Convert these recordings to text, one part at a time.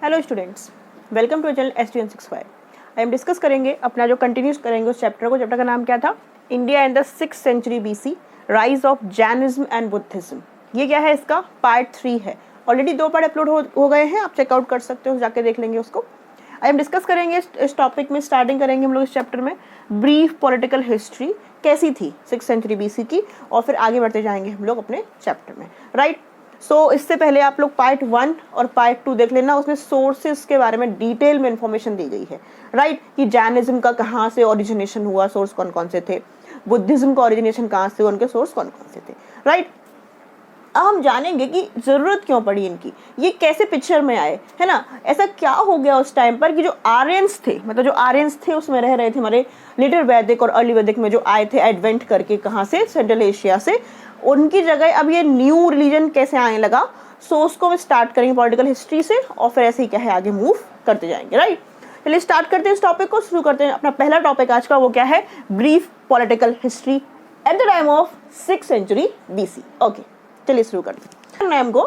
Hello students, welcome to channel STN65। हम discuss करेंगे अपना जो कंटिन्यूस करेंगे उस चैप्टर को। चैप्टर का नाम क्या था? India in the 6th century BC, rise of Jainism and Buddhism. ये क्या है? इसका पार्ट 3 है। ऑलरेडी 2 पार्ट अपलोड हो गए हैं, आप चेकआउट कर सकते हो, जाके देख लेंगे उसको। हम डिस्कस करेंगे इस टॉपिक में। स्टार्टिंग करेंगे हम लोग इस चैप्टर में ब्रीफ पॉलिटिकल हिस्ट्री कैसी थी 6th सेंचुरी BC की, और फिर आगे बढ़ते जाएंगे हम लोग अपने चैप्टर में, राइट। सो इससे पहले आप लोग पार्ट 1 और पार्ट 2 देख लेना, उसमें सोर्सेज के बारे में डिटेल में इंफॉर्मेशन दी गई है, राइट। कि जैनिज्म का कहाँ से ओरिजिनेशन हुआ, सोर्स कौन कौन से थे, बुद्धिज्म का ओरिजिनेशन कहाँ से, उनके सोर्स कौन कौन से थे, राइट। अब हम जानेंगे कि जरूरत क्यों पड़ी इनकी, ये कैसे पिक्चर में आए, है ना। ऐसा क्या हो गया उस टाइम पर कि जो आर्यंस थे, मतलब जो आर्यंस थे उसमें रह रहे थे हमारे लेटर वैदिक और अर्ली वैदिक में जो आए थे एडवेंट करके, कहाँ से, सेंट्रल एशिया से, उनकी जगह अब ये न्यू रिलीजन कैसे आने लगा। सो उसको स्टार्ट करेंगे पॉलिटिकल हिस्ट्री से, और फिर ऐसे ही क्या है आगे मूव करते जाएंगे, राइट। चलिए स्टार्ट करते हैं इस टॉपिक को, शुरू करते हैं। अपना पहला टॉपिक आज का वो क्या है? Brief political history at the time of 6th century BC। Okay, चलिए शुरू करते हैं। नाम को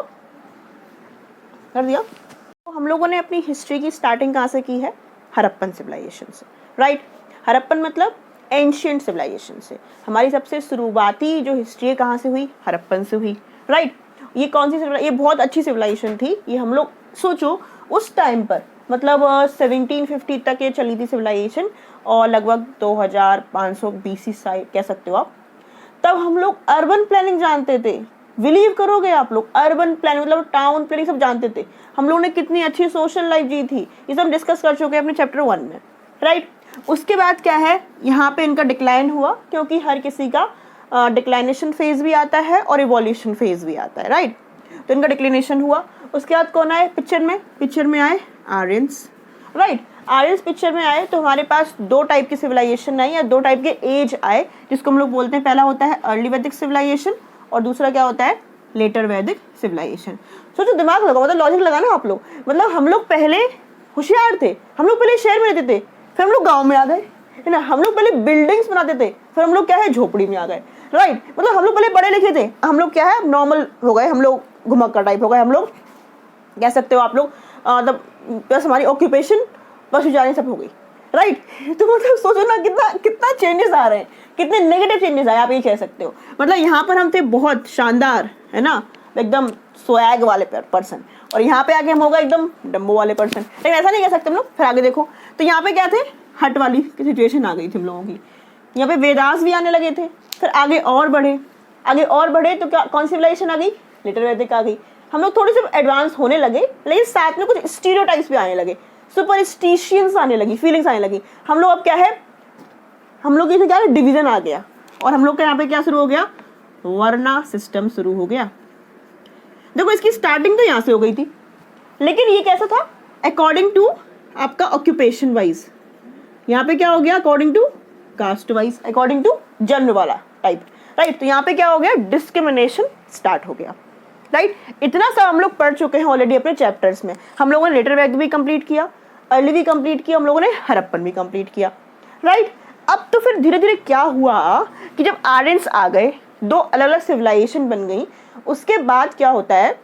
कर दिया। तो हम लोगों ने अपनी हिस्ट्री की स्टार्टिंग कहाँ से की है? हड़प्पन सिविलाइजेशन से, राइट। हड़प्पन मतलब एंशिएंट सिविलाइजेशन से। हमारी सबसे शुरुआती जो हिस्ट्री है कहाँ से हुई? हड़प्पन से हुई, राइट। ये कौन सी सिविलाइजेशन? ये बहुत अच्छी सिविलाइजेशन थी। ये हम लोग सोचो उस टाइम पर, मतलब 1750 तक ये चली थी सिविलाइजेशन, और लगभग 2500 BC साइड कह सकते हो आप। तब हम लोग अर्बन प्लानिंग जानते थे। बिलीव करोगे आप लोग, अर्बन प्लानिंग मतलब टाउन प्लानिंग सब जानते थे। हम लोगों ने कितनी अच्छी सोशल लाइफ जी थी, ये सब डिस्कस कर चुके हैं अपने चैप्टर 1 में, राइट। उसके बाद क्या है, यहाँ पे इनका डिक्लाइन हुआ, क्योंकि हर किसी का डिक्लाइनेशन फेज भी आता है और इवोल्यूशन फेज भी आता है, राइट। तो इनका डिक्लिनेशन हुआ। उसके बाद कौन आए पिक्चर में आए? Aryans, right. आर्यंस पिक्चर में आए तो हमारे पास 2 टाइप की सिविलाइजेशन आई, या 2 टाइप के एज आए, जिसको हम लोग बोलते हैं, पहला होता है अर्ली वैदिक सिविलाइजेशन, और दूसरा क्या होता है? लेटर वैदिक सिविलाइजेशन। सोचो, दिमाग लगाओ, मतलब लॉजिक लगाना आप लोग। मतलब हम लोग पहले होशियार थे, हम लोग पहले शहर में रहते थे, फिर हम लोग गांव में आ गए, है ना। हम लोग पहले बिल्डिंग्स बनाते थे, फिर हम लोग क्या है, झोपड़ी में आ गए, राइट। मतलब हम लोग पहले पढ़े लिखे थे, हम लोग क्या है, नॉर्मल हो गए, हम लोग घुमक्कड़ टाइप हो गए, हम लोग कह सकते हो आप लोग। मतलब बस हमारी ऑक्यूपेशन बस जाने सब हो गई, राइट। तो मतलब सोचो ना कितना कितना चेंजेस आ रहे हैं, कितने नेगेटिव चेंजेस आए, आप ये कह सकते हो। मतलब यहाँ पर हम थे बहुत शानदार, है ना, एकदम स्वैग वाले पर्सन, और यहाँ पे आके हम होगा एकदम डम्बो वाले पर्सन। लेकिन ऐसा नहीं कह सकते हम लोग। फिर आगे देखो तो यहाँ पे क्या थे, हट वाली सिचुएशन आ गई थी हम लोगों की। यहाँ पे वेदास भी आने लगे थे। फिर आगे और बढ़े तो क्या, कौन सी सिविलाइजेशन आ गई? लेटर वैदिक आ गई। हम लोग थोड़े से एडवांस होने लगे, लेकिन साथ में कुछ स्टीरियोटाइप्स भी आने लगे, सुपरस्टिशियंस आने लगी, फीलिंग्स आने लगी। हम लोग अब क्या है, हम लोग क्या है, डिवीजन आ गया, और हम लोग का यहाँ पे क्या शुरू हो गया? वर्ना सिस्टम शुरू हो गया। देखो इसकी स्टार्टिंग तो यहाँ से हो गई थी, लेकिन ये कैसा था? अकॉर्डिंग टू आपका ऑक्यूपेशन वाइज। यहाँ पे क्या हो गया? According to caste wise, according to जन्म वाला टाइप, राइट। तो यहाँ पे क्या हो गया? डिस्क्रिमिनेशन स्टार्ट हो गया, राइट। इतना सब हम लोग पढ़ चुके हैं ऑलरेडी अपने चैप्टर्स में। हम लोगों ने लेटर वैदिक भी कंप्लीट किया, अर्ली भी कंप्लीट किया, हम लोगों ने हड़प्पन भी कंप्लीट किया, राइट। अब तो फिर धीरे धीरे क्या हुआ कि जब आर्यंस आ गए, 2 अलग अलग सिविलाइजेशन बन गई। उसके बाद क्या होता है,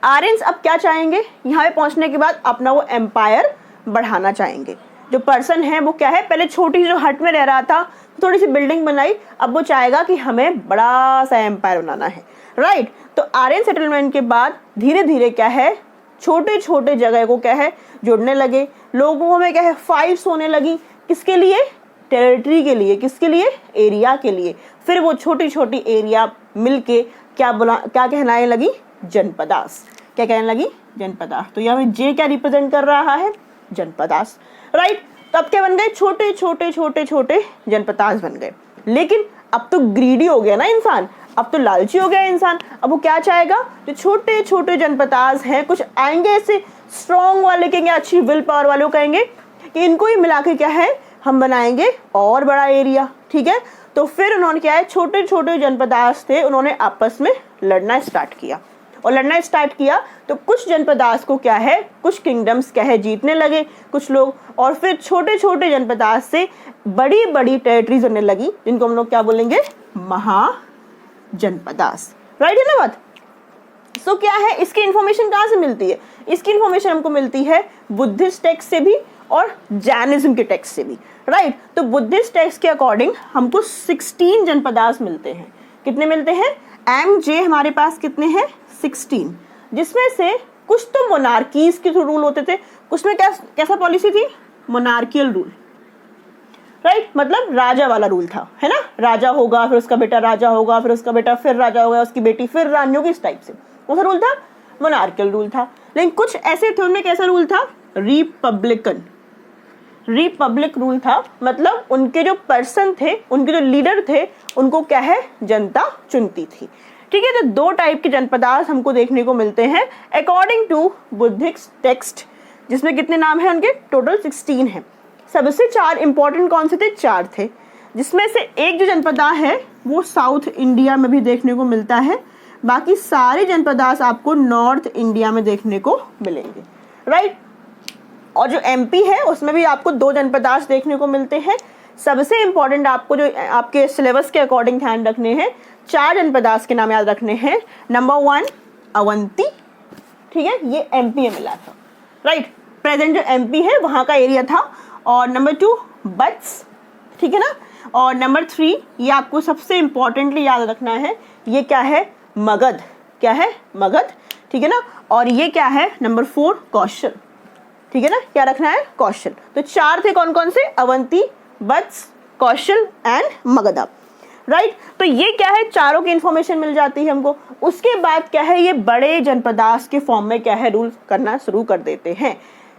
आर्यंस अब क्या चाहेंगे, यहाँ पे पहुंचने के बाद अपना वो एम्पायर बढ़ाना चाहेंगे। जो पर्सन है वो क्या है, पहले छोटी जो हट में रह रहा था, थोड़ी सी बिल्डिंग बनाई, अब वो चाहेगा कि हमें बड़ा सा एम्पायर बनाना है, राइट। तो आर्यन सेटलमेंट के बाद धीरे धीरे क्या है, छोटे छोटे जगह को क्या है, जोड़ने लगे। लोगों में क्या है, फाइट्स होने लगी, किसके लिए? टेरिटरी के लिए, किसके लिए? एरिया के लिए। फिर वो छोटी छोटी एरिया मिलके क्या कहलाने लगी? जनपदास। क्या कहने लगी? जनपदास। तो यहाँ पे जे क्या रिप्रेजेंट कर रहा है? जनपदास, राइट। तो अब क्या बन गए? छोटे छोटे छोटे छोटे जनपदास बन गए। लेकिन अब तो ग्रीडी हो गया ना इंसान, अब तो लालची हो गया इंसान। अब वो क्या चाहेगा? जो छोटे छोटे जनपदास हैं, कुछ आएंगे ऐसे स्ट्रॉन्ग वाले, कहेंगे अच्छी विल पावर वाले, कहेंगे कि इनको ही मिला के क्या है, हम बनाएंगे और बड़ा एरिया, ठीक है। तो फिर उन्होंने क्या है, छोटे छोटे जनपदास थे, उन्होंने आपस में लड़ना स्टार्ट किया, और लड़ना स्टार्ट किया तो कुछ जनपदास को क्या है, कुछ किंगडम्स क्या है, जीतने लगे कुछ लोग, और फिर छोटे छोटे जनपदास से बड़ी बड़ी टेरिटरीज होने लगी, जिनको हम लोग क्या बोलेंगे? महाजनपदास, राइट है ना बात। सो क्या है, इसकी इंफॉर्मेशन कहाँ से मिलती है? इसकी इंफॉर्मेशन हमको मिलती है बुद्धिस्ट टेक्स्ट से भी और जैनिज्म के टेक्स्ट से भी, राइट। तो बुद्धिस्ट टेक्स्ट के अकॉर्डिंग हमको 16 जनपदास मिलते हैं। कितने मिलते हैं? एम जे हमारे पास कितने हैं? 16, जिसमें से कुछ तो मोनार्कीज के रूल होते थे, कुछ में कैसा पॉलिसी थी? मोनार्कियल रूल, राइट, मतलब राजा वाला रूल था, है ना। राजा होगा, फिर उसका बेटा राजा होगा, फिर उसका बेटा फिर राजा होगा, उसकी बेटी फिर रानी होगी, इस टाइप से कौन सा रूल था? मोनार्कियल रूल था। लेकिन कुछ ऐसे थे उनमें कैसा रूल था? रिपब्लिकन, रिपब्लिक रूल था। मतलब उनके जो पर्सन थे, उनके जो लीडर थे, उनको क्या है? जनता चुनती थी। ठीक है, तो दो टाइप के जनपदास हमको देखने को मिलते हैं अकॉर्डिंग टू बुद्धिस्ट टेक्स्ट, जिसमें कितने नाम है उनके? टोटल 16 है। सबसे 4 इंपॉर्टेंट कौन से थे? 4 थे, जिसमें से एक जो जनपदा है वो साउथ इंडिया में भी देखने को मिलता है, बाकी सारे जनपदास आपको नॉर्थ इंडिया में देखने को मिलेंगे, राइट। और जो एमपी है उसमें भी आपको 2 जनपदास देखने को मिलते हैं। सबसे इंपॉर्टेंट आपको जो आपके सिलेबस के अकॉर्डिंग ध्यान रखने हैं, 4 जनपदास के नाम याद रखने हैं। नंबर 1 अवंती, ठीक है, ये एमपी में मिला था, राइट, प्रेजेंट जो एमपी है वहां का एरिया था। और नंबर 2 बट्स, ठीक है ना। और नंबर 3 ये आपको सबसे इंपॉर्टेंटली याद रखना है, ये क्या है? मगध, क्या है? मगध, ठीक है ना। और ये क्या है? नंबर 4 कौशल, ठीक है ना, क्या रखना है? कौशल। तो 4 थे, कौन कौन से? अवंती, बत्स, कौशल एंड मगधा, राइट। तो ये क्या है? चारों की इंफॉर्मेशन मिल जाती है हमको। उसके बाद क्या है? ये बड़े जनपदास के फॉर्म में क्या है? रूल करना शुरू कर देते हैं।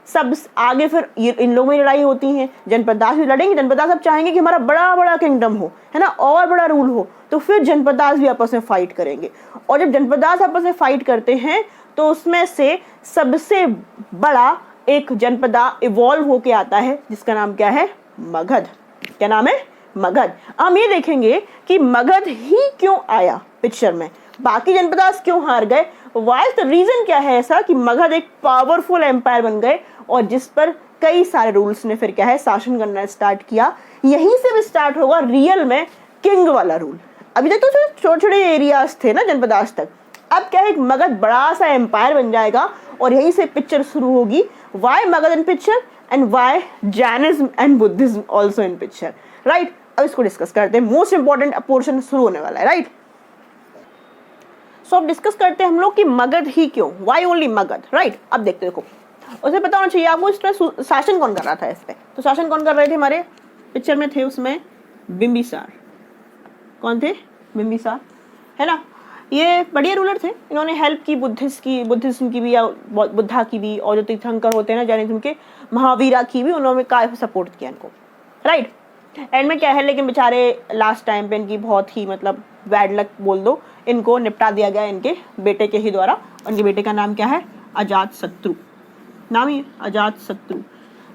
सब आगे फिर ये इन लोगों में लड़ाई होती है, जनपदास भी लड़ेंगे। जनपदास अब चाहेंगे कि हमारा बड़ा बड़ा किंगडम हो, है ना, और बड़ा रूल हो, तो फिर जनपदास भी आपस में फाइट करेंगे। और जब जनपदास आपस में फाइट करते हैं तो उसमें से सबसे बड़ा एक जनपदा इवॉल्व होके आता है, जिसका नाम क्या है? मगध। क्या नाम है? मगध। हम ये देखेंगे कि मगध ही क्यों आया पिक्चर में, बाकी जनपदास क्यों हार गए, वाई द रीजन क्या है ऐसा कि मगध एक पावरफुल एम्पायर बन गए और जिस पर कई सारे रूल्स ने फिर क्या है? शासन करना स्टार्ट किया। यहीं से भी स्टार्ट होगा रियल में किंग वाला रूल। अभी तक तो छोटे छोटे एरियाज थे ना जनपदास तक, अब क्या है? एक मगध बड़ा सा एम्पायर बन जाएगा और यहीं से पिक्चर शुरू होगी। Why Magadh in picture and why Jainism and Buddhism also in picture, right. अब इसको डिस्कस करते हैं, मोस्ट इंपॉर्टेंट पोर्शन शुरू होने वाला है, राइट। सो अब डिस्कस करते हैं हम लोग कि मगध ही क्यों, वाई ओनली मगध, राइट। अब देखते देखो, उसे पता होना चाहिए आपको इस तरह शासन कौन कर रहा था इस पे। तो शासन कौन कर रहे थे? हमारे पिक्चर में थे उसमें बिंबिसार। कौन थे? बिंबिसार, है ना। ये बढ़िया रूलर थे, इन्होंने हेल्प की बुद्धिज्म की भी या बुद्धा की भी, और जो तीर्थंकर होते हैं ना जैनिज्म के, महावीरा की भी, उन्होंने काफी सपोर्ट किया इनको, राइट। एंड में क्या है, लेकिन बेचारे लास्ट टाइम पे इनकी बहुत ही मतलब बैड लक बोल दो, इनको निपटा दिया गया इनके बेटे के ही द्वारा। उनके बेटे का नाम क्या है? अजात शत्रु, नाम ही अजात शत्रु,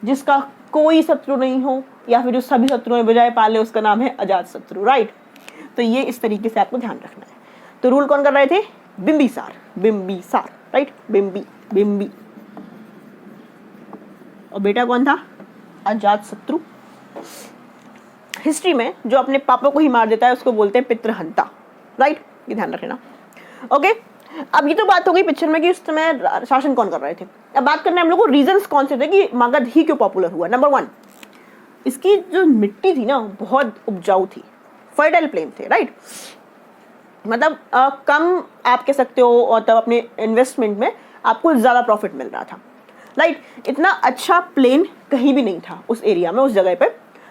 जिसका कोई शत्रु नहीं हो या फिर जो सभी शत्रुओं ने बजाय पाले, उसका नाम है अजात शत्रु, राइट। तो ये इस तरीके से आपको ध्यान रखना है। तो रूल कौन कर रहे थे? बिंबिसार, बिंबिसार, राइट, बिंबी। और बेटा कौन था? अजात शत्रु। हिस्ट्री में जो अपने पापा को ही मार देता है उसको बोलते हैं पितृहंता, राइट, ये ध्यान रखना। ओके, अब ये तो बात हो गई पिक्चर में कि उस समय शासन कौन कर रहे थे। अब बात करना है हम लोग को रीजंस कौन से थे कि मगध ही क्यों पॉपुलर हुआ। नंबर 1, इसकी जो मिट्टी थी ना बहुत उपजाऊ थी, फर्टाइल प्लेन थे, राइट। मतलब कम आप कह सकते हो, और तब अपने इन्वेस्टमेंट में आपको ज्यादा प्रॉफिट मिल रहा था, राइट। इतना अच्छा प्लेन कहीं भी नहीं था उस एरिया में, उस जगह पे।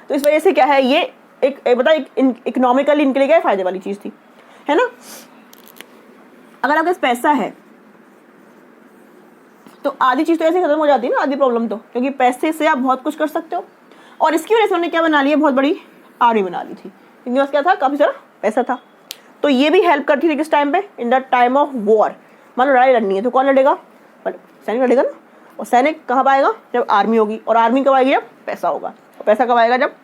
तो इस वजह से क्या है, ये एक इकोनॉमिकली इनके लिए क्या फायदे वाली चीज थी, है ना। अगर आपके पास पैसा है तो आधी चीज तो ऐसे खत्म हो जाती है ना, आधी प्रॉब्लम तो, क्योंकि पैसे से आप बहुत कुछ कर सकते हो। और इसकी वजह से उन्होंने क्या बना लिया, बहुत बड़ी आर्मी बना ली थी। इनके पास क्या था? काफी सारा पैसा था। तो ये भी हेल्प करती थी किस टाइम पे? In the time of war. मान लो लड़ाई लड़नी है तो कौन लड़ेगा? सैनिक लड़ेगा ना। और सैनिक कहाँ आएगा? जब आर्मी होगी। और आर्मी कब आएगी? जब पैसा होगा। और पैसा कब आएगा? जब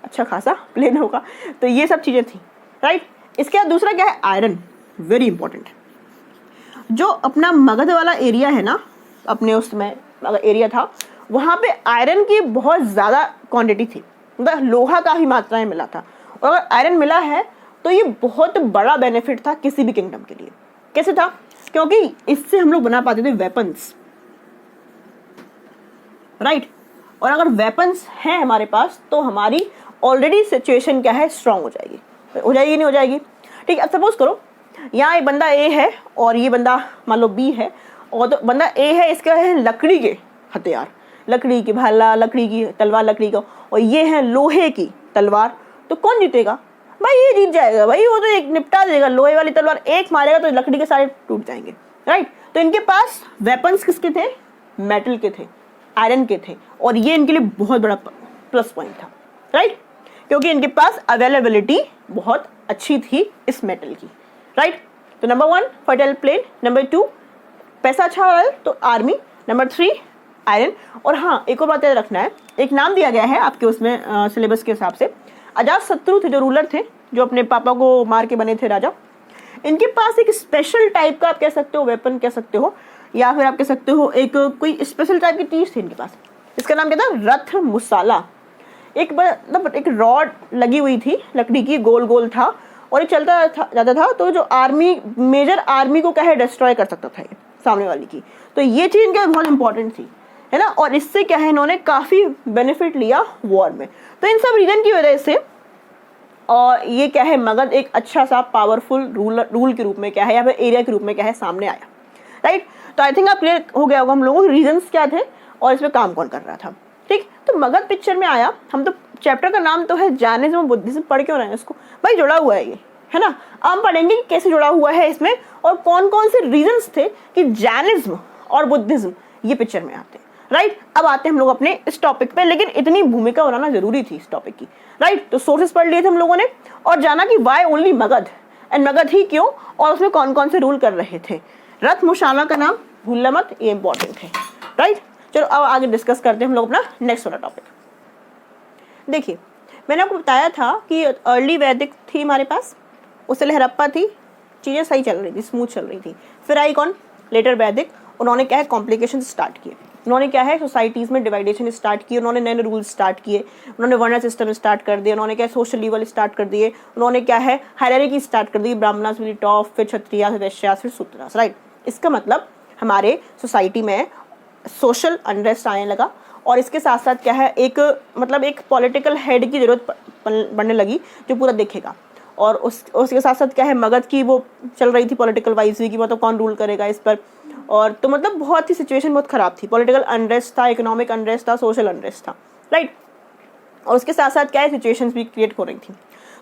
अच्छा खासा प्लेन होगा। तो ये सब चीजें थी, राइट। इसके बाद दूसरा क्या है? Iron, very important. जो अपना मगध वाला एरिया है ना, अपने उसमें एरिया था, वहां पे आयरन की बहुत ज्यादा क्वांटिटी थी, मतलब लोहा का ही मात्रा में मिला था। और अगर आयरन मिला है तो ये बहुत बड़ा बेनिफिट था किसी भी किंगडम के लिए। कैसे था? क्योंकि इससे हम लोग बना पाते थे वेपन्स, राइट। और अगर वेपन्स हैं हमारे पास तो हमारी ऑलरेडी सिचुएशन क्या है, स्ट्रांग हो जाएगी, नहीं हो जाएगी। ठीक है, अब सपोज करो यहाँ एक बंदा ए है और ये बंदा मान लो बी है, और तो बंदा ए है, इसका है लकड़ी के हथियार, लकड़ी की भाला, लकड़ी की तलवार, लकड़ी का, और ये है लोहे की तलवार, तो कौन जीतेगा भाई? ये जीत जाएगा भाई, वो तो एक निपटा देगा, लोहे वाली तलवार एक मारेगा तो लकड़ी के सारे टूट जाएंगे, राइट। तो इनके पास वेपन्स किसके थे? मेटल के थे, आयरन के थे, और ये इनके लिए बहुत बड़ा प्लस पॉइंट था, राइट, क्योंकि इनके पास अवेलेबिलिटी बहुत अच्छी थी इस मेटल की, राइट। तो नंबर 1 फर्टाइल प्लेन, नंबर 2 पैसा अच्छा हो रहा है तो आर्मी, नंबर 3 आयरन। और हाँ, एक और बात याद रखना है, एक नाम दिया गया है आपके उसमें सिलेबस के हिसाब से, अजातशत्रु थे जो रूलर थे, जो अपने पापा को मार के बने थे राजा। इनके पास एक स्पेशल टाइप का आप कह सकते हो वेपन कह सकते हो, या फिर आप कह सकते हो एक कोई स्पेशल टाइप की चीज थी इनके पास, इसका नाम क्या था? रथ मुसाला। एक मतलब एक रॉड लगी हुई थी लकड़ी की, गोल गोल था, और ये चलता जाता था, तो जो आर्मी मेजर आर्मी को क्या है डिस्ट्रॉय कर सकता था ये सामने वाली की। तो ये चीज इनके बहुत इंपॉर्टेंट थी, है ना, और इससे क्या है इन्होंने काफी बेनिफिट लिया वॉर में। तो इन सब रीजन की वजह से और ये क्या है मगध एक अच्छा सा पावरफुल रूल के रूप में क्या है, या फिर एरिया के रूप में क्या है सामने आया, राइट। तो आई थिंक आप क्लियर हो गया होगा हम लोगों के रीजंस क्या थे और इसमें काम कौन कर रहा था, ठीक। तो मगध पिक्चर में आया, हम तो चैप्टर का नाम तो है जैनिज्म और बुद्धिज्म, पढ़ क्यों रहे हैं इसको भाई, जुड़ा हुआ है ये, है ना। हम पढ़ेंगे कि कैसे जुड़ा हुआ है इसमें और कौन कौन से रीजंस थे कि जैनिज्म और बुद्धिज्म ये पिक्चर में आते हैं, राइट। अब आते हैं हम लोग अपने इस टॉपिक पे, लेकिन इतनी भूमिका बनाना जरूरी थी इस टॉपिक की, राइट। तो सोर्सेस पढ़ लिए थे हम लोगों ने और जाना कि why only Magadh, and Magadh ही क्यों, और उसमें कौन कौन से रूल कर रहे थे। रथ मुशाला का नाम भूलना मत, ये इंपॉर्टेंट है, राइट। चलो अब आगे डिस्कस करते हैं हम लोग अपना नेक्स्ट वाला टॉपिक। देखिए, मैंने आपको बताया था कि अर्ली वैदिक थी हमारे पास, उससे पहले हड़प्पा थी, चीज़ें सही चल रही थी, स्मूथ चल रही थी। फिर आई कौन? लेटर वैदिक। उन्होंने क्या है कॉम्प्लिकेशन स्टार्ट किए, उन्होंने क्या है सोसाइटीज़ में डिवाइडेशन स्टार्ट किए, उन्होंने नए नए रूल्स स्टार्ट किए, उन्होंने वर्ण सिस्टम स्टार्ट कर दिए, उन्होंने क्या है सोशल लेवल स्टार्ट कर दिए, उन्होंने क्या है हायरार्की स्टार्ट कर दी, ब्राह्मणास फिर टॉप, फिर क्षत्रियास, फिर वैश्यास, फिर शूद्रास, राइट। इसका मतलब हमारे सोसाइटी में सोशल अनरेस्ट आने लगा, और इसके साथ साथ क्या है एक मतलब एक पॉलिटिकल हेड की जरूरत पड़ने लगी जो पूरा देखेगा। और उसके साथ साथ क्या है मगध की वो चल रही थी पॉलिटिकल वाइज भी कि मतलब कौन रूल करेगा इस पर, और तो मतलब बहुत ही सिचुएशन बहुत खराब थी, पॉलिटिकल अनरेस्ट था, इकोनॉमिक अनरेस्ट था, सोशल अनरेस्ट था, राइट। और उसके साथ साथ क्या है सिचुएशंस भी क्रिएट हो रही थी।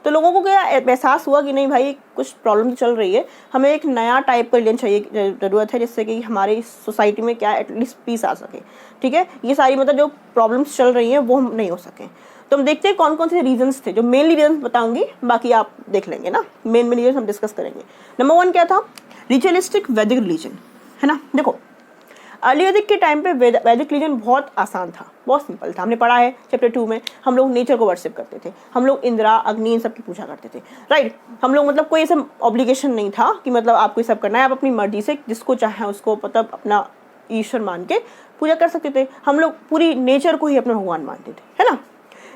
तो लोगों को क्या एहसास हुआ कि नहीं भाई कुछ प्रॉब्लम चल रही है, हमें एक नया टाइप का रिलीजन चाहिए, ज़रूरत है जिससे कि हमारी सोसाइटी में क्या एटलीस्ट पीस आ सके, ठीक है। ये सारी मतलब जो प्रॉब्लम्स चल रही हैं वो हम नहीं हो सकें। तो हम देखते हैं कौन कौन से रीजंस थे, जो मेनली रीजंस बताऊंगी, बाकी आप देख लेंगे ना, मेन रीजन हम डिस्कस करेंगे। नंबर 1 क्या था? रिचुअलिस्टिक वैदिक रिलीजन, है ना। देखो अर्ली वैदिक के टाइम पे वैदिक रिलीजन बहुत आसान था, बहुत सिंपल था, हमने पढ़ा है चैप्टर 2 में। हम लोग नेचर को वर्शिप करते थे, हम लोग इंद्रा अग्नि इन सब की पूजा करते थे, राइट। हम लोग मतलब कोई ऐसा ऑब्लिगेशन नहीं था कि मतलब आपको ये सब करना है, आप अपनी मर्जी से जिसको चाहे उसको मतलब अपना ईश्वर मान के पूजा कर सकते थे। हम लोग पूरी नेचर को ही अपना भगवान मानते थे, है ना।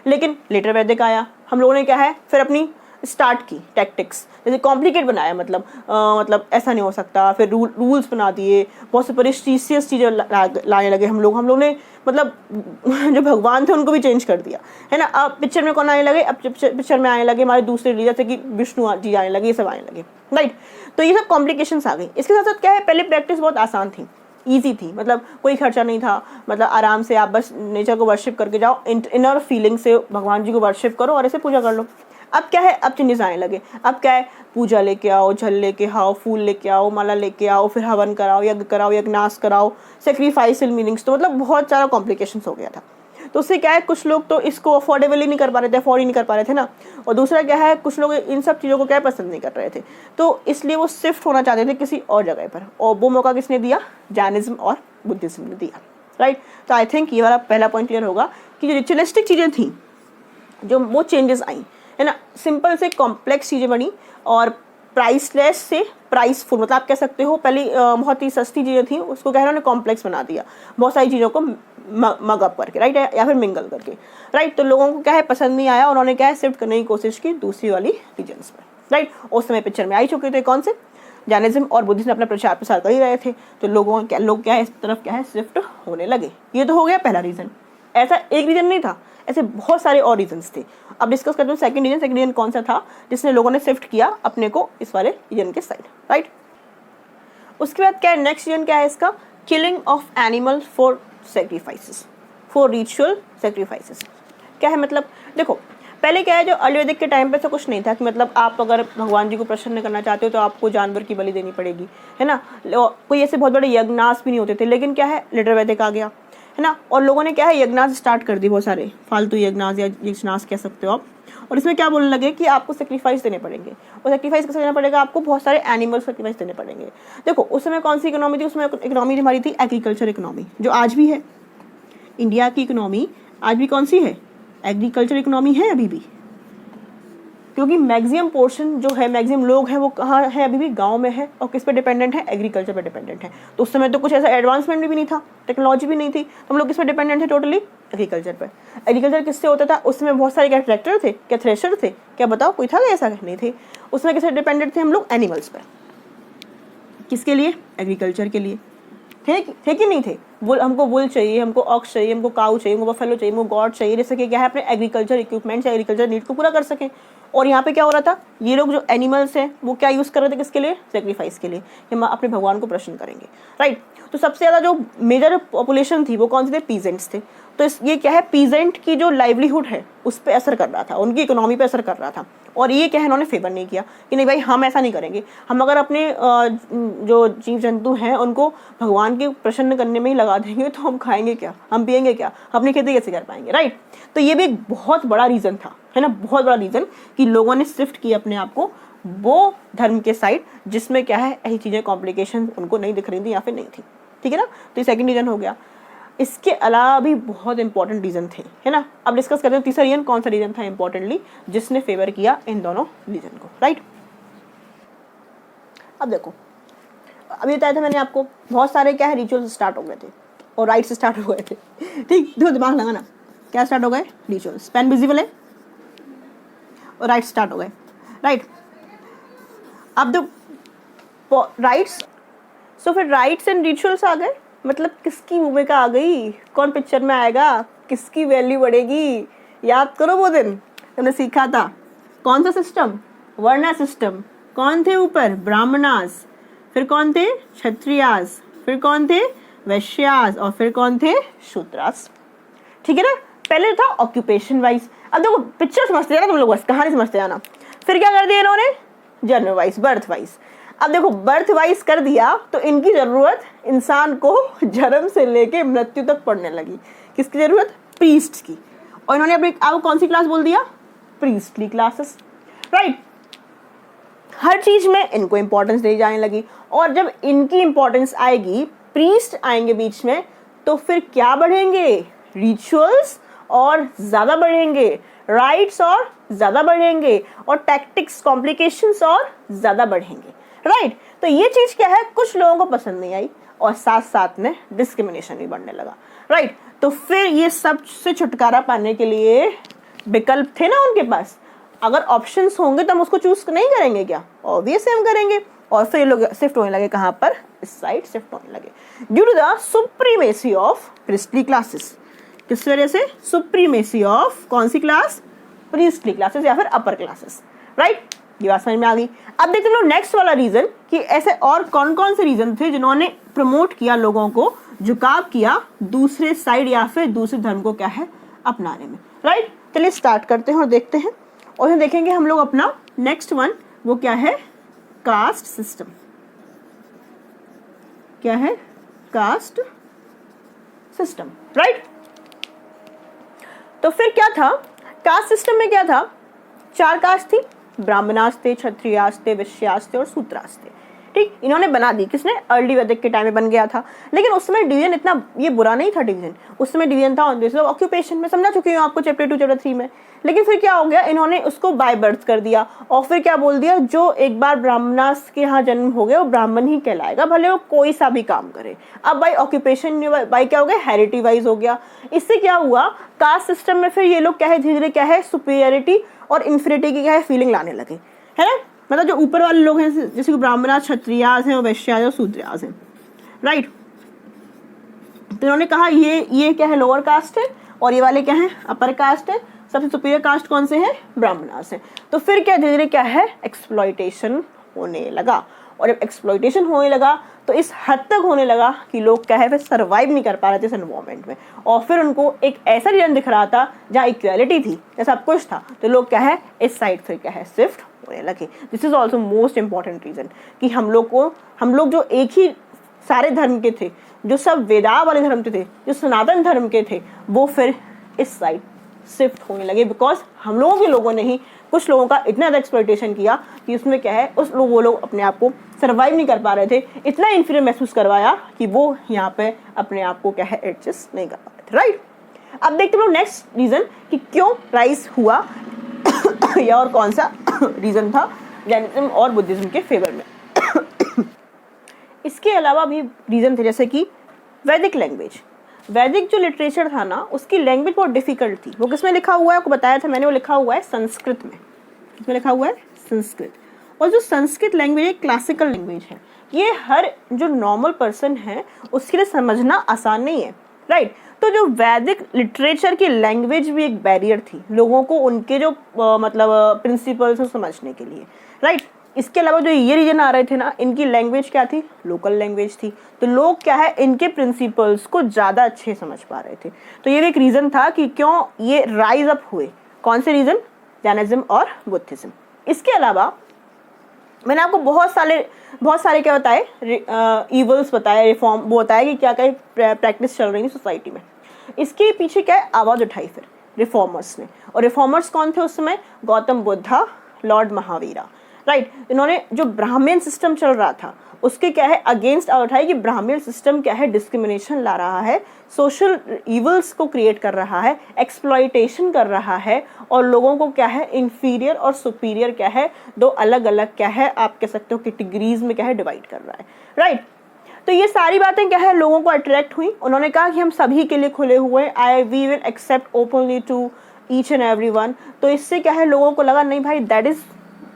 लेकिन लेटर वैदिक आया, हम लोगों ने क्या है फिर अपनी स्टार्ट की टैक्टिक्स, जैसे कॉम्प्लिकेट बनाया, मतलब ऐसा नहीं हो सकता, फिर रूल्स बना दिए, बहुत से प्रेस्टिजियस चीज़ें लाने लगे हम लोग ने मतलब जो भगवान थे उनको भी चेंज कर दिया, है ना। अब पिक्चर में कौन आने लगे? अब पिक्चर में आने लगे हमारे दूसरे रिलीजन जैसे कि विष्णु जी आने लगे, ये सब आने लगे, राइट। तो ये सब कॉम्प्लिकेशंस आ गई। इसके साथ साथ क्या है पहले प्रैक्टिस बहुत आसान थी, ईजी थी, मतलब कोई खर्चा नहीं था, मतलब आराम से आप बस नेचर को वर्शिप करके जाओ, इनर फीलिंग से भगवान जी को वर्शिप करो और ऐसे पूजा कर लो। अब क्या है, अब चेंजेस आने लगे। अब क्या है पूजा लेके आओ, जल लेके आओ, फूल लेके आओ, माला लेके आओ, फिर हवन कराओ, यज्ञ कराओ, यज्ञनाश कराओ, सेक्रीफाइसल मीनिंग्स, तो मतलब बहुत सारा कॉम्प्लिकेशंस हो गया था। तो उससे क्या है कुछ लोग तो इसको अफोर्डेबल ही नहीं कर पा रहे थे, अफोर्ड ही नहीं कर पा रहे थे ना। और दूसरा क्या है कुछ लोग इन सब चीज़ों को क्या पसंद नहीं कर रहे थे, तो इसलिए वो शिफ्ट होना चाहते थे किसी और जगह पर, और वो मौका किसने दिया? जैनिज्म और बुद्धिज्म ने दिया, राइट। तो आई थिंक ये वाला पहला पॉइंट क्लियर होगा कि जो रिचुअलिस्टिक चीज़ें थी जो वो चेंजेस आई, है ना। सिंपल से कॉम्प्लेक्स चीज़ें बनी और प्राइसलेस से प्राइसफुल, मतलब आप कह सकते हो पहले बहुत ही सस्ती चीज़ें थी उसको कह रहे हैं कॉम्प्लेक्स बना दिया, बहुत सारी चीज़ों को मग अप करके, राइट, या फिर मिंगल करके, राइट। तो लोगों को क्या है पसंद नहीं आया, उन्होंने क्या है शिफ्ट करने की कोशिश की दूसरी वाली रीजन्स में, राइट। उस समय पिक्चर में आ चुके थे कौन से? जैनिज्म और बुद्धिज्म ने अपना प्रचार प्रसार कर ही रहे थे, तो लोग क्या है इस तरफ क्या है शिफ्ट होने लगे। ये तो हो गया पहला रीजन। ऐसा एक रीजन नहीं था, ऐसे बहुत सारे और रीजंस थे। अब डिस्कस करते हैं सेकंड रीजन। सेकंड रीजन कौन सा था जिसने लोगों ने शिफ्ट किया अपने को इस वाले रीजन के साइड, राइट। उसके बाद क्या है, नेक्स्ट रीजन क्या है इसका, killing of animal for sacrifices, for ritual sacrifices. क्या है मतलब, देखो पहले क्या है, जो अर्ली वैदिक के टाइम पे तो कुछ नहीं था कि मतलब आप अगर भगवान जी को प्रसन्न करना चाहते हो तो आपको जानवर की बलि देनी पड़ेगी, है ना। कोई ऐसे बहुत बड़े यज्ञनाश भी नहीं होते थे। लेकिन क्या है, लेटर वैदिक आ गया, है ना, और लोगों ने क्या है यज्ञनाश स्टार्ट कर दी, बहुत सारे फालतू यज्ञनाश या यज्ञनाश कह सकते हो आप। और इसमें क्या बोलने लगे कि आपको सेक्रीफाइस देने पड़ेंगे। और सेक्रीफाइस कैसे देना पड़ेगा, आपको बहुत सारे एनिमल सेक्रीफाइस देने पड़ेंगे। देखो उस समय कौन सी इकोनॉमी थी, उसमें इकोनॉमी हमारी थी एग्रीकल्चर इकोनॉमी, जो आज भी है। इंडिया की इकोनॉमी आज भी कौन सी है, एग्रीकल्चर इकोनॉमी है अभी भी, क्योंकि मैक्सिमम पोर्शन जो है, मैक्सिमम लोग हैं वो कहाँ है, अभी भी गांव में है। और किस पे डिपेंडेंट है, एग्रीकल्चर पे डिपेंडेंट है। तो उस समय तो कुछ ऐसा एडवांसमेंट भी नहीं था, टेक्नोलॉजी भी नहीं थी, तो हम लोग किस पे डिपेंडेंट थे, टोटली एग्रीकल्चर पे। एग्रीकल्चर किससे होता था, उसमें बहुत सारे क्या ट्रैक्टर थे, क्या थ्रेशर थे, क्या बताओ कोई था क्या, ऐसा नहीं थे। उसमें किससे डिपेंडेंट थे हम लोग, एनिमल्स पे। किसके लिए, एग्रीकल्चर के लिए। थे कि नहीं थे, हमको वुल चाहिए, हमको ऑक्स चाहिए, हमको काऊ चाहिए, हमको बफेलो चाहिए, हमको गॉड चाहिए, जैसे कि क्या है अपने एग्रीकल्चर इक्विपमेंट्स या एग्रीकल्चर नीड को पूरा कर सकें। और यहाँ पे क्या हो रहा था, ये लोग जो एनिमल्स हैं वो क्या यूज़ कर रहे थे, किसके लिए, सेक्रीफाइस के लिए, हम अपने भगवान को प्रसन्न करेंगे, राइट। तो सबसे ज़्यादा जो मेजर पॉपुलेशन थी वो कौन से थे, पीजेंट्स थे। तो ये क्या है, पीजेंट की जो लाइवलीहुड है उस पर असर कर रहा था, उनकी इकोनॉमी पे असर कर रहा था। और ये क्या है, इन्होंने फेवर नहीं किया कि नहीं भाई हम ऐसा नहीं करेंगे, हम अगर अपने जो जीव जंतु हैं उनको भगवान के प्रसन्न करने में ही लगा देंगे तो हम खाएंगे क्या, हम पिएंगे क्या, अपनी खेती कैसे कर पाएंगे, राइट। तो ये भी एक बहुत बड़ा रीज़न था, है ना, बहुत बड़ा रीज़न कि लोगों ने शिफ्ट किया अपने आप को वो धर्म के साइड जिसमें क्या है ऐसी चीज़ें कॉम्प्लिकेशन उनको नहीं दिख रही थी या फिर नहीं थी, ठीक है ना। तो ये सेकंड रीज़न हो गया। इसके अलावा भी बहुत इंपॉर्टेंट रीज़न थे, है ना। अब डिस्कस करते हैं तीसरा रीज़न कौन सा रीज़न था इंपॉर्टेंटली जिसने फेवर किया इन दोनों रीज़न को, राइट। अब देखो अभी बताया था मैंने आपको बहुत सारे क्या है रिचुअल्स स्टार्ट हो गए थे और राइट्स स्टार्ट हो गए थे, ठीक। देखो दिमाग लगाना, क्या स्टार्ट हो गए, रिचुअल्स, पेन विजिबल है और राइट्स स्टार्ट हो गए, राइट। अब द राइट्स, सो फिर राइट्स एंड रिचुअल्स आ गए, मतलब किसकी भूमिका आ गई, कौन पिक्चर में आएगा, किसकी वैल्यू बढ़ेगी। याद करो वो दिन तुमने सीखा था कौन सा सिस्टम, वर्ण सिस्टम। कौन थे ऊपर, ब्राह्मणास, फिर कौन थे, क्षत्रियास, फिर कौन थे, वैश्यास, और फिर कौन थे, शूद्रास, ठीक है ना। पहले था ऑक्यूपेशन वाइज। अब देखो पिक्चर समझते जाना तुम लोग, बस कहानी समझते जाना। फिर क्या कर दिया इन्होंने, जन्म वाइज, बर्थ वाइज। अब देखो बर्थ वाइज कर दिया तो इनकी जरूरत इंसान को जन्म से लेके मृत्यु तक पढ़ने लगी। किसकी जरूरत, प्रीस्ट की। और इन्होंने अपने आपको कौन सी क्लास बोल दिया, प्रीस्टली क्लासेस, राइट। हर चीज में इनको इंपॉर्टेंस दी जाने लगी। और जब इनकी इंपॉर्टेंस आएगी, प्रीस्ट आएंगे बीच में, तो फिर क्या बढ़ेंगे, रिचुअल्स और ज्यादा बढ़ेंगे, राइट्स और ज्यादा बढ़ेंगे, और टैक्टिक्स कॉम्प्लिकेशंस और ज्यादा बढ़ेंगे, राइट। तो ये चीज क्या है, कुछ लोगों को पसंद नहीं आई और साथ साथ में डिस्क्रिमिनेशन भी बढ़ने लगा, राइट। तो फिर ये सब से छुटकारा पाने के लिए विकल्प थे ना उनके पास। अगर ऑप्शंस होंगे तो हम उसको चूज नहीं करेंगे क्या, ऑब्वियसली हम करेंगे। और फिर लोग शिफ्ट होने लगे कहाँ पर, इस साइड शिफ्ट होने लगे due to the supremacy of priestly classes. किस वजह से, सुप्रीमेसी ऑफ कौन सी क्लास, प्रीस्टली क्लासेस या फिर अपर क्लासेस, राइट। ये बात समझ में आ गई। अब देखते हैं नेक्स्ट वाला रीजन कि ऐसे और कौन कौन से रीजन थे जिन्होंने प्रमोट किया, लोगों को झुकाव किया दूसरे साइड या फिर दूसरे धर्म को क्या है अपनाने में, राइट। चलिए स्टार्ट करते हैं और देखते हैं। और यहाँ देखेंगे हम लोग अपना नेक्स्ट वन, वो क्या है, कास्ट सिस्टम। क्या है, कास्ट सिस्टम, राइट। तो फिर क्या था, कास्ट सिस्टम में क्या था, 4 कास्ट थी, ब्राह्मणास थे, क्षत्रियास थे, वैश्यास थे और शूद्रास थे, ठीक। इन्होंने बना दी, किसने, अर्ली वैदिक के टाइम में बन गया था। लेकिन उस समय डिवीजन इतना ये बुरा नहीं था डिवीजन, उस समय डिवीजन था ऑन बेसिस ऑफ ऑक्यूपेशन में, समझा चुकी हूँ आपको चैप्टर 2 चैप्टर 3 में। लेकिन फिर क्या हो गया, इन्होंने उसको बाय बर्थ कर दिया और फिर क्या बोल दिया, जो एक बार ब्राह्मणास के यहाँ जन्म हो गया वो ब्राह्मण ही कहलाएगा, भले वो कोई सा भी काम करे। अब बाय ऑक्यूपेशन, बाय क्या हो गया, हेरिटी वाइज हो गया। इससे क्या हुआ, कास्ट सिस्टम में फिर ये लोग क्या है, धीरे धीरे क्या है, सुपीरियरिटी और इंफीरियरिटी की क्या है फीलिंग लाने लगे, है ना। मतलब जो ऊपर वाले लोग हैं जैसे कि ब्राह्मणास, क्षत्रियास हैं और वैश्यास और शूद्रास हैं, राइट। तो इन्होंने कहा ये क्या है, लोअर कास्ट है, और ये वाले क्या है, अपर कास्ट है। सबसे सुपीरियर कास्ट कौन से हैं, ब्राह्मणास है। तो फिर क्या धीरे धीरे क्या है, एक्सप्लॉइटेशन होने लगा। और जब एक्सप्लॉइटेशन होने लगा तो इस हद तक होने लगा कि लोग क्या है, फिर सर्वाइव नहीं कर पा रहे थे इस एनवायरमेंट में, और फिर उनको एक ऐसा रीजन दिख रहा था जहाँ इक्वालिटी थी, जहाँ सब कुछ था, तो लोग क्या है, इस साइड फिर क्या है, शिफ्ट होने लगे। This is also most important reason कि हम लोग जो एक ही सारे धर्म के थे, जो सब वेदा वाले धर्म के थे, जो सनातन धर्म के थे, वो फिर इस साइड शिफ्ट होने लगे, बिकॉज हम लोगों ने ही कुछ लोगों का इतना ज़्यादा एक्सप्लॉइटेशन किया कि उसमें क्या है, वो लोग अपने आप को सर्वाइव नहीं कर पा रहे थे, इतना इंफीरियर महसूस करवाया कि वो यहाँ पे अपने आप को क्या है, एडजस्ट नहीं कर पा रहे थे, राइट। अब देखते हैं नेक्स्ट रीजन कि क्यों राइज हुआ या और कौन सा रीजन था जैनिज्म और बुद्धिज्म के फेवर में। इसके अलावा भी रीजन थे, जैसे कि वैदिक लैंग्वेज। वैदिक जो लिटरेचर था ना, उसकी लैंग्वेज बहुत डिफिकल्ट थी। वो किसमें लिखा हुआ है, आपको बताया था मैंने, वो लिखा हुआ है संस्कृत में। किसमें लिखा हुआ है, संस्कृत। और जो संस्कृत लैंग्वेज एक क्लासिकल लैंग्वेज है, ये हर जो नॉर्मल पर्सन है उसके लिए समझना आसान नहीं है, राइट। तो जो वैदिक लिटरेचर की लैंग्वेज भी एक बैरियर थी लोगों को उनके जो मतलब प्रिंसिपल्स समझने के लिए, राइट। इसके अलावा जो ये रीजन आ रहे थे ना, इनकी लैंग्वेज क्या थी, लोकल लैंग्वेज थी, तो लोग क्या है, इनके प्रिंसिपल्स को ज़्यादा अच्छे समझ पा रहे थे। तो ये भी एक रीज़न था कि क्यों ये राइज अप हुए। कौन से रीज़न, जैनिज्म और बुद्धिज्म। इसके अलावा मैंने आपको बहुत सारे क्या बताए, ईवल्स बताए, रिफॉर्म वो बताया कि क्या क्या प्रैक्टिस चल रही है सोसाइटी में। इसके पीछे क्या है, आवाज़ उठाई फिर रिफॉर्मर्स ने। और रिफॉर्मर्स कौन थे उस समय, गौतम बुद्धा, लॉर्ड महावीरा, राइट। इन्होंने जो ब्राह्मण सिस्टम चल रहा था उसके क्या है, अगेंस्ट आवाज उठाई कि ब्राह्मण सिस्टम क्या है, डिस्क्रिमिनेशन ला रहा है, सोशल इवल्स को क्रिएट कर रहा है, एक्सप्लॉइटेशन कर रहा है, और लोगों को क्या है, इंफीरियर और सुपीरियर क्या है, दो अलग अलग क्या है, आप कह सकते हो कैटेगरीज में क्या है, डिवाइड कर रहा है, राइट। तो ये सारी बातें क्या है, लोगों को अट्रैक्ट हुई। उन्होंने कहा कि हम सभी के लिए खुले हुए, we will accept openly to each and every one. तो इससे क्या है, लोगों को लगा नहीं भाई, that is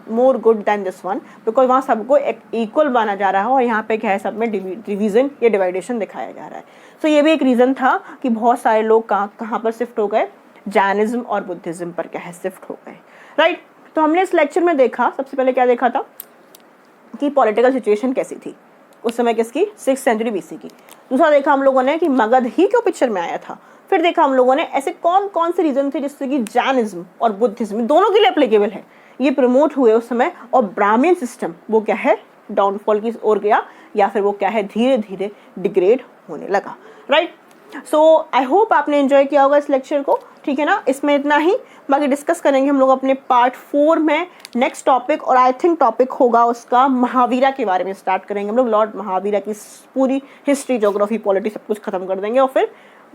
more good than this one, because वहाँ सबको एक इक्वल माना जा रहा है, और यहाँ पे क्या है, सब में डिवीजन या डिवाइडेशन दिखाया जा रहा है। सो ये भी एक रीज़न था कि बहुत सारे लोग कहाँ पर शिफ्ट हो गए, जैनिज्म और बुद्धिज्म पर क्या है, शिफ्ट हो गए, राइट। तो हमने इस लेक्चर में देखा, सबसे पहले क्या देखा था कि पॉलिटिकल सिचुएशन कैसी थी उस समय, किसकी, 6th सेंचुरी BC की। दूसरा देखा हम लोगों ने कि मगध ही क्यों पिक्चर में आया था। फिर देखा हम लोगों ने ऐसे कौन कौन से रीज़न थे जिससे कि जैनिज्म और बुद्धिज्म दोनों के लिए एप्लीकेबल है, ये प्रमोट हुए उस समय, और ब्राह्मण सिस्टम वो क्या है, डाउनफॉल की ओर गया, या फिर वो क्या है, धीरे धीरे डिग्रेड होने लगा, राइट। सो आई होप आपने एंजॉय किया होगा इस लेक्चर को, ठीक है ना। इसमें इतना ही, बाकी डिस्कस करेंगे हम लोग अपने पार्ट 4 में नेक्स्ट टॉपिक, और आई थिंक टॉपिक होगा उसका महावीरा के बारे में स्टार्ट करेंगे हम लोग। लॉर्ड महावीरा की पूरी हिस्ट्री, ज्योग्राफी, पॉलिटी सब कुछ खत्म कर देंगे, और फिर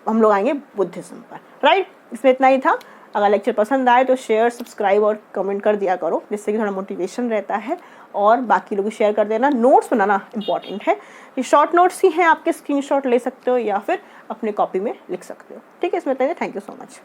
हम लोग आएंगे बुद्धिज्म पर, राइट। इसमें इतना ही था। अगर लेक्चर पसंद आए तो शेयर, सब्सक्राइब और कमेंट कर दिया करो, जिससे कि थोड़ा मोटिवेशन रहता है, और बाकी लोग शेयर कर देना। नोट्स बनाना इंपॉर्टेंट है, ये शॉर्ट नोट्स ही हैं, आपके स्क्रीनशॉट ले सकते हो या फिर अपने कॉपी में लिख सकते हो, ठीक है। इसमें थैंक यू सो मच।